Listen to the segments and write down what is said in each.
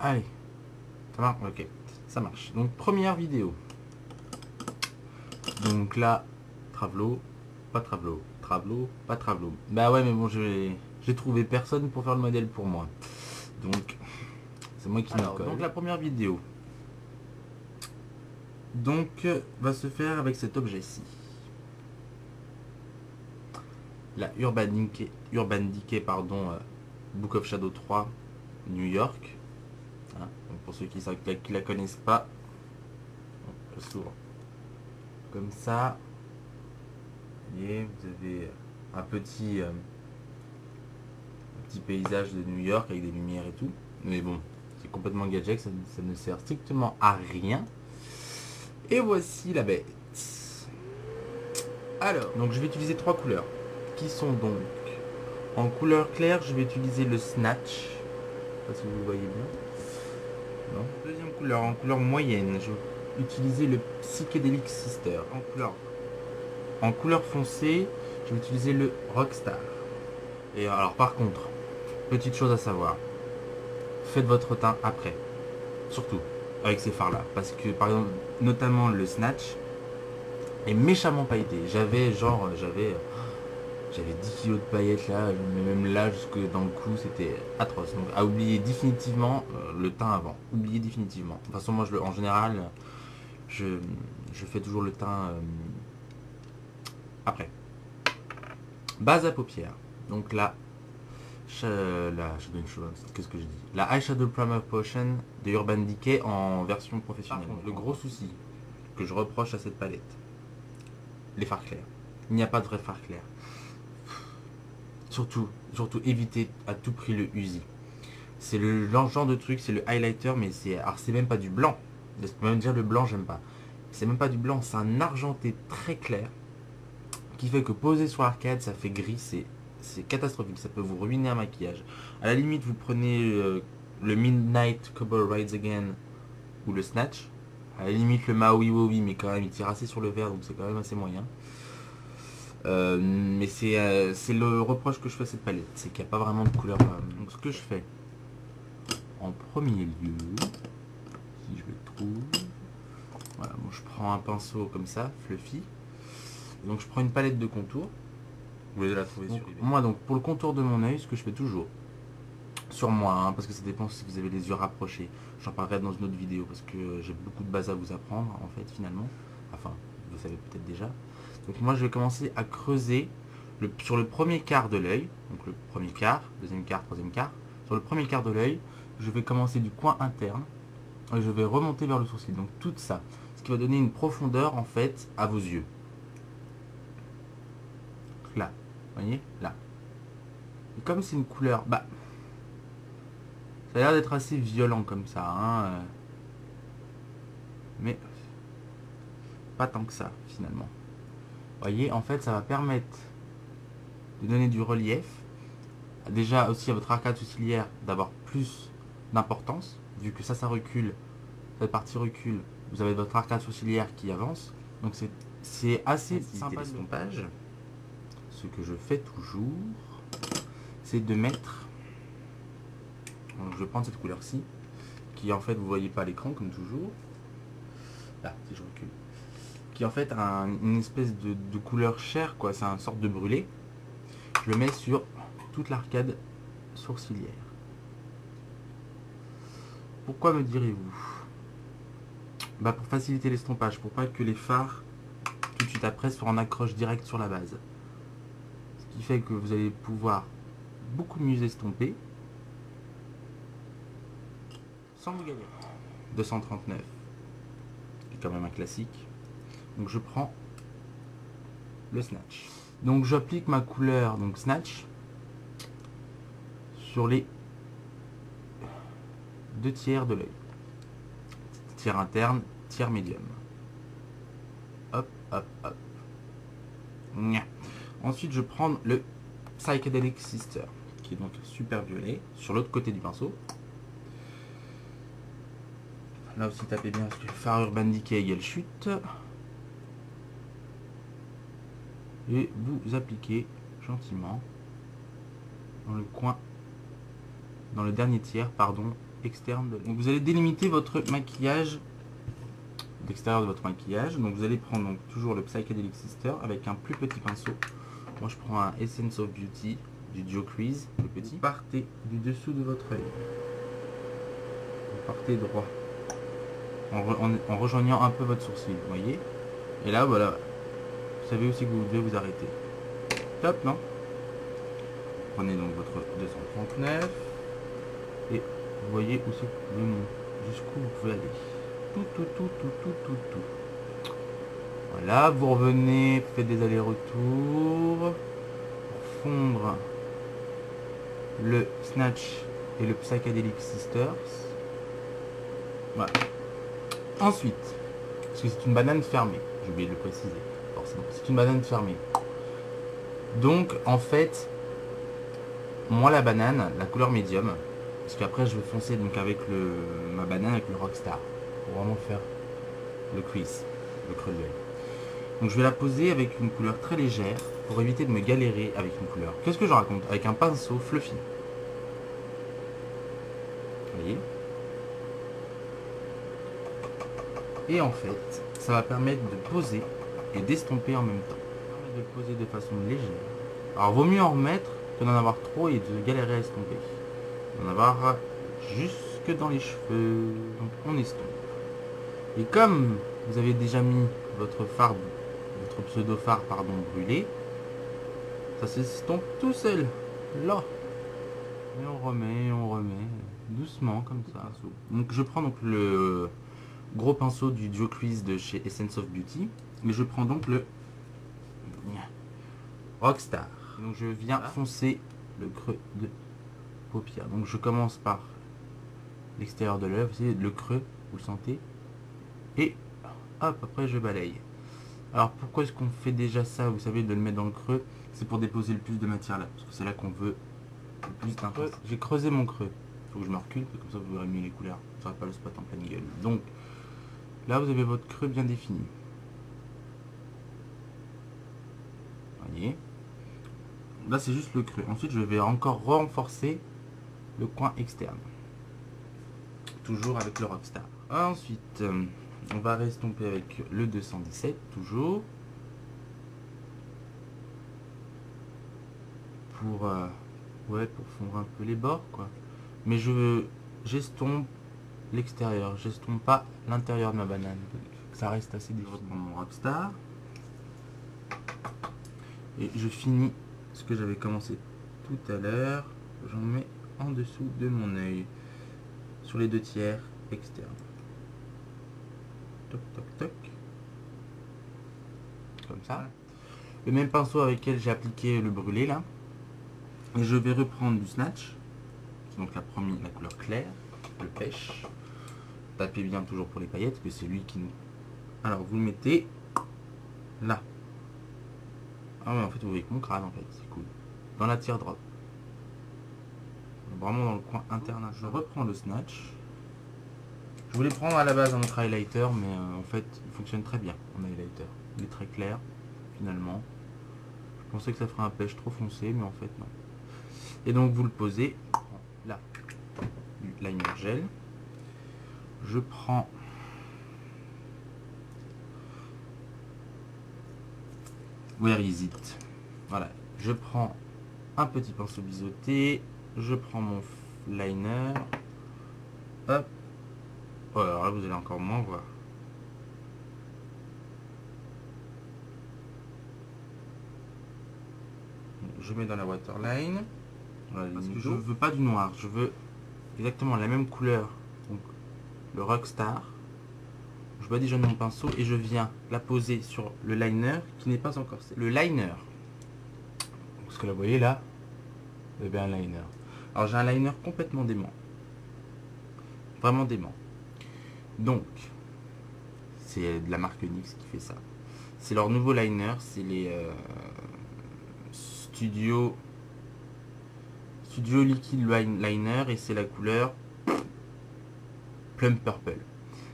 Allez, ça marche, ok, ça marche. Donc première vidéo. Donc là, Travelo, pas Travelo, Travelo, pas Travelo. Bah ouais, mais bon, j'ai trouvé personne pour faire le modèle pour moi. Donc, c'est moi qui m'y colle. Donc la première vidéo. Donc, va se faire avec cet objet-ci. La Urban Decay, pardon, Book of Shadow 3, New York. Hein, donc pour ceux qui la connaissent pas, on s'ouvre comme ça. Et vous avez un petit paysage de New York avec des lumières et tout. Mais bon, c'est complètement gadget, ça ne sert strictement à rien. Et voici la bête. Alors, donc je vais utiliser 3 couleurs. Qui sont donc en couleur claire, je vais utiliser le Snatch. Je sais pas si vous le voyez bien. Non. Deuxième couleur, en couleur moyenne, je vais utiliser le Psychedelic Sister. En couleur foncée, je vais utiliser le Rockstar. Et alors par contre, petite chose à savoir, faites votre teint après. Surtout avec ces fards là. Parce que par exemple, notamment le Snatch est méchamment pailleté. J'avais 10 kilos de paillettes là, mais même là jusque dans le cou, c'était atroce. Donc à oublier définitivement le teint avant. Oubliez définitivement. De toute façon, moi en général, je fais toujours le teint après. Base à paupières. Donc là, qu'est-ce que je dis, la Eyeshadow Primer Potion de Urban Decay en version professionnelle. Le gros souci que je reproche à cette palette, les fards clairs. Il n'y a pas de vrai fard clair. Surtout évitez à tout prix le Uzi. C'est le genre de truc, c'est le highlighter, mais c'est même pas du blanc. Je peux même dire le blanc, j'aime pas. C'est même pas du blanc, c'est un argenté très clair qui fait que posé sur l'arcade, ça fait gris, c'est catastrophique, ça peut vous ruiner un maquillage. À la limite, vous prenez le Midnight Cowboy Rides Again ou le Snatch. À la limite, le Maui Wowi, mais quand même, il tire assez sur le vert, donc c'est quand même assez moyen. Mais c'est le reproche que je fais à cette palette, c'est qu'il n'y a pas vraiment de couleur. Donc ce que je fais, en premier lieu, si je le trouve, voilà, moi je prends un pinceau comme ça, fluffy. Donc je prends une palette de contour. Vous allez la trouver sur eBay. Moi donc pour le contour de mon œil, ce que je fais toujours, sur moi, hein, parce que ça dépend si vous avez les yeux rapprochés. J'en parlerai dans une autre vidéo parce que j'ai beaucoup de base à vous apprendre en fait finalement. Enfin, vous savez peut-être déjà. Donc moi je vais commencer à creuser sur le premier quart de l'œil. Donc le premier quart, deuxième quart, troisième quart. Sur le premier quart de l'œil, je vais commencer du coin interne et je vais remonter vers le sourcil. Donc tout ça, ce qui va donner une profondeur en fait à vos yeux. Là, vous voyez, là. Et comme c'est une couleur, bah, ça a l'air d'être assez violent comme ça, hein, mais pas tant que ça finalement. Vous voyez, en fait, ça va permettre de donner du relief, déjà aussi à votre arcade sourcilière d'avoir plus d'importance, vu que ça recule, cette partie recule, vous avez votre arcade sourcilière qui avance, donc c'est assez sympa l'estompage. Ce que je fais toujours, c'est de mettre, donc je vais prendre cette couleur-ci, qui en fait vous voyez pas à l'écran comme toujours, là si je recule, qui en fait a une espèce de couleur chair, quoi, c'est une sorte de brûlé. Je le mets sur toute l'arcade sourcilière. Pourquoi me direz-vous? Bah pour faciliter l'estompage, pour pas que les fards tout de suite après soient en accroche directe sur la base. Ce qui fait que vous allez pouvoir beaucoup mieux estomper sans vous galérer. 239, qui est quand même un classique. Donc je prends le Snatch. Donc j'applique ma couleur, donc Snatch, sur les 2 tiers de l'œil. Tiers interne, tiers médium. Hop, hop, hop. Nya. Ensuite, je prends le Psychedelic Sister, qui est donc super violet, sur l'autre côté du pinceau. Là aussi, tapez bien, parce que fard Urban Decay égale chute. Et vous appliquez gentiment dans le coin, dans le dernier tiers, pardon, externe de l'œil. Donc vous allez délimiter votre maquillage, l'extérieur de votre maquillage. Donc vous allez prendre donc toujours le Psychedelic Sister avec un plus petit pinceau. Moi je prends un Essence of Beauty du Joe Crease, le petit. Vous partez du dessous de votre œil. Vous partez droit. En rejoignant un peu votre sourcil, vous voyez. Et là voilà. Vous savez aussi que vous devez vous arrêter. Top, non? Prenez donc votre 239 et vous voyez où c'est que vous pouvez, jusqu'où vous pouvez aller. Tout. Voilà, vous revenez, faites des allers-retours pour fondre le Snatch et le Psychedelic Sisters. Voilà. Ensuite, parce que c'est une banane fermée, j'ai oublié de le préciser, forcément, c'est une banane fermée. Donc en fait, moi la banane, la couleur médium, parce qu'après je vais foncer donc avec ma banane avec le Rockstar, pour vraiment faire le crease, le creux de l'œil. Donc je vais la poser avec une couleur très légère, pour éviter de me galérer avec une couleur. Qu'est-ce que je raconte? Avec un pinceau fluffy. Vous voyez? Et en fait, ça va permettre de poser et d'estomper en même temps. De le poser de façon légère. Alors vaut mieux en remettre que d'en avoir trop et de galérer à estomper. D'en avoir jusque dans les cheveux. Donc on estompe. Et comme vous avez déjà mis votre fard, votre pseudo fard pardon brûlé, ça s'estompe tout seul. Là. Et on remet doucement comme ça. Donc je prends donc le gros pinceau du Joe Crease de chez Essence of Beauty. Mais je prends donc le Rockstar. Donc je viens foncer le creux de paupière. Donc je commence par l'extérieur de l'œil, vous savez, le creux, vous le sentez. Et hop, après je balaye. Alors pourquoi est-ce qu'on fait déjà ça, vous savez, de le mettre dans le creux? C'est pour déposer le plus de matière là, parce que c'est là qu'on veut le plus d'intensité. J'ai creusé mon creux. Il faut que je me recule, comme ça vous verrez mieux les couleurs. Vous n'aurez pas le spot en pleine gueule. Donc là vous avez votre creux bien défini. Vous voyez. Là c'est juste le creux. Ensuite je vais encore renforcer le coin externe. Toujours avec le Rockstar. Ensuite on va restomper avec le 217 toujours. Pour pour fondre un peu les bords quoi. Mais j'estompe l'extérieur, j'estompe pas l'intérieur de ma banane. Que ça reste assez défini. Je reprends mon Rockstar. Et je finis ce que j'avais commencé tout à l'heure. J'en mets en dessous de mon œil. Sur les 2 tiers externes. Toc toc toc. Comme ça. Le même pinceau avec lequel j'ai appliqué le brûlé là. Et je vais reprendre du Snatch. Donc la couleur claire. Le pêche. Tapez bien toujours pour les paillettes, que c'est lui qui nous... Alors vous le mettez là. Ah ouais, en fait vous voyez que mon crâne en fait, c'est cool. Dans la teardrop. Vraiment dans le coin interne. Je reprends le Snatch. Je voulais prendre à la base un autre highlighter, mais en fait il fonctionne très bien en highlighter. Il est très clair finalement. Je pensais que ça ferait un pêche trop foncé, mais en fait non. Et donc vous le posez là. Du liner gel. Je prends Where is it? Voilà, je prends un petit pinceau biseauté, je prends mon liner, hop, oh, alors là vous allez encore moins voir. Je mets dans la waterline, voilà, parce que je veux pas du noir, je veux exactement la même couleur, donc le Rockstar. Je badigeonne mon pinceau et je viens la poser sur le liner qui n'est pas encore sec. Le liner, parce que là vous voyez là, vous avez un liner. Alors j'ai un liner complètement dément, vraiment dément. Donc c'est de la marque NYX qui fait ça. C'est leur nouveau liner, c'est les Studio Liquid Liner et c'est la couleur Plum Purple.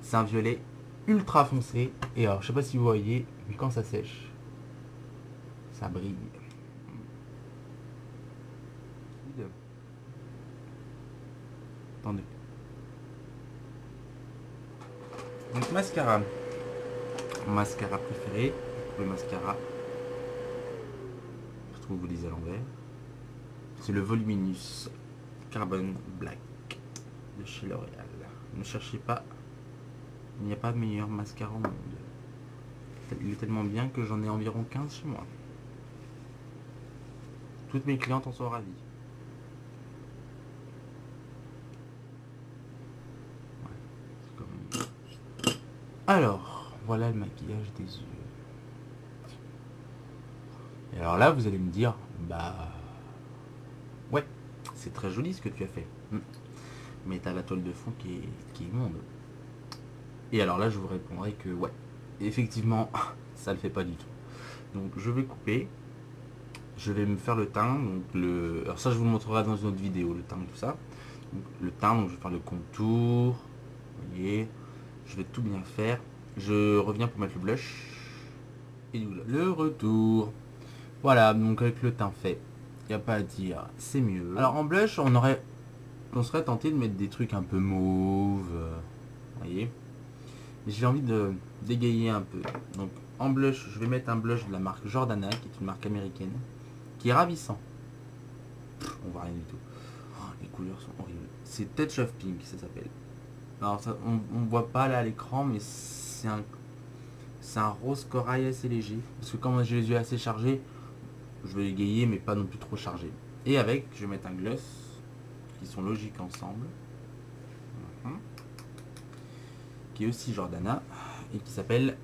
C'est un violet ultra foncé et alors je sais pas si vous voyez, mais quand ça sèche, ça brille. Attendez. Donc mascara. Mascara préféré. Le mascara. Je trouve que vous lisez à l'envers. C'est le Voluminous Carbon Black de chez L'Oréal. Ne cherchez pas. Il n'y a pas meilleur mascara au monde. Il est tellement bien que j'en ai environ 15 chez moi. Toutes mes clientes en sont ravies. Ouais, comme... Alors, voilà le maquillage des yeux. Et alors là, vous allez me dire, bah... Ouais, c'est très joli ce que tu as fait. Mais t'as la toile de fond qui est immonde. Et alors là, je vous répondrai que ouais, effectivement, ça le fait pas du tout. Donc je vais couper. Je vais me faire le teint. Donc alors ça, je vous le montrerai dans une autre vidéo, le teint, tout ça. Donc, le teint, donc je vais faire le contour. Vous voyez, je vais tout bien faire. Je reviens pour mettre le blush. Et le retour. Voilà, donc avec le teint fait, il n'y a pas à dire, c'est mieux. Alors en blush, on serait tenté de mettre des trucs un peu mauve. Vous voyez. Mais j'ai envie de dégayer un peu. Donc en blush, je vais mettre un blush de la marque Jordana, qui est une marque américaine, qui est ravissant. On voit rien du tout. Oh, les couleurs sont horribles. C'est Touch of Pink, ça s'appelle. Alors ça, on voit pas là à l'écran, mais c'est un rose corail assez léger. Parce que quand j'ai les yeux assez chargés, je vais égayer, mais pas non plus trop chargé. Et avec, je vais mettre un gloss, qui sont logiques ensemble. Qui est aussi Jordana et qui s'appelle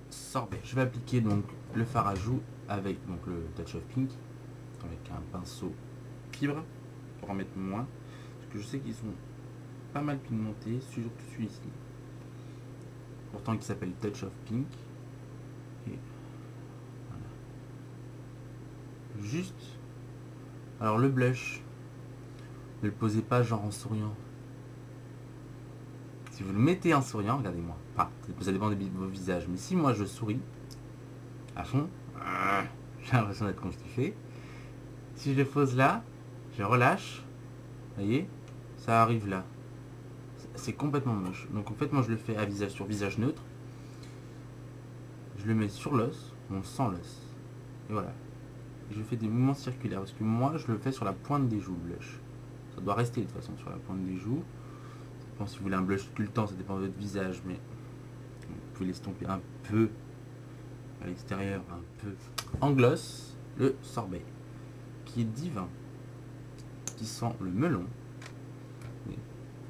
Sorbet. Je vais appliquer donc le fard à joues avec donc le Touch of Pink avec un pinceau fibre pour en mettre moins parce que je sais qu'ils sont pas mal pigmentés, surtout celui-ci. Pourtant qui s'appelle Touch of Pink. Et voilà. Juste. Alors le blush, ne le posez pas genre en souriant. Si vous le mettez en souriant, regardez-moi. Enfin, ça dépend de vos visages. Mais si moi je souris à fond, j'ai l'impression d'être constiqué. Si je le pose là, je relâche. Vous voyez, ça arrive là. C'est complètement moche. Donc en fait, moi je le fais à visage sur visage neutre. Je le mets sur l'os, on sent l'os. Et voilà. Et je fais des mouvements circulaires parce que moi je le fais sur la pointe des joues, le blush. Ça doit rester de toute façon sur la pointe des joues. Si vous voulez un blush sculptant, ça dépend de votre visage, mais vous pouvez l'estomper un peu à l'extérieur, un peu. En gloss, le sorbet, qui est divin, qui sent le melon, pour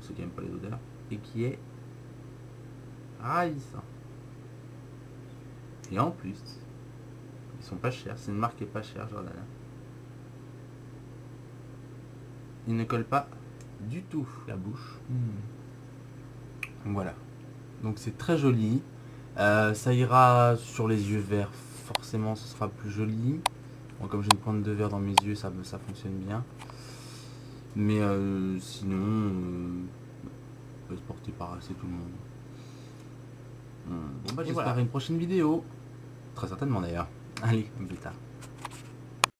ceux qui n'aiment pas les odeurs, et qui est ravissant. Et en plus, ils sont pas chers, c'est une marque qui est pas chère, Jordana. Ils ne collent pas du tout la bouche. Voilà. Donc c'est très joli. Ça ira sur les yeux verts, forcément ce sera plus joli. Bon, comme j'ai une pointe de vert dans mes yeux, ça fonctionne bien. Mais sinon, on peut se porter par assez tout le monde. Bon bah j'espère à une prochaine vidéo. Très certainement d'ailleurs. Allez, à plus tard.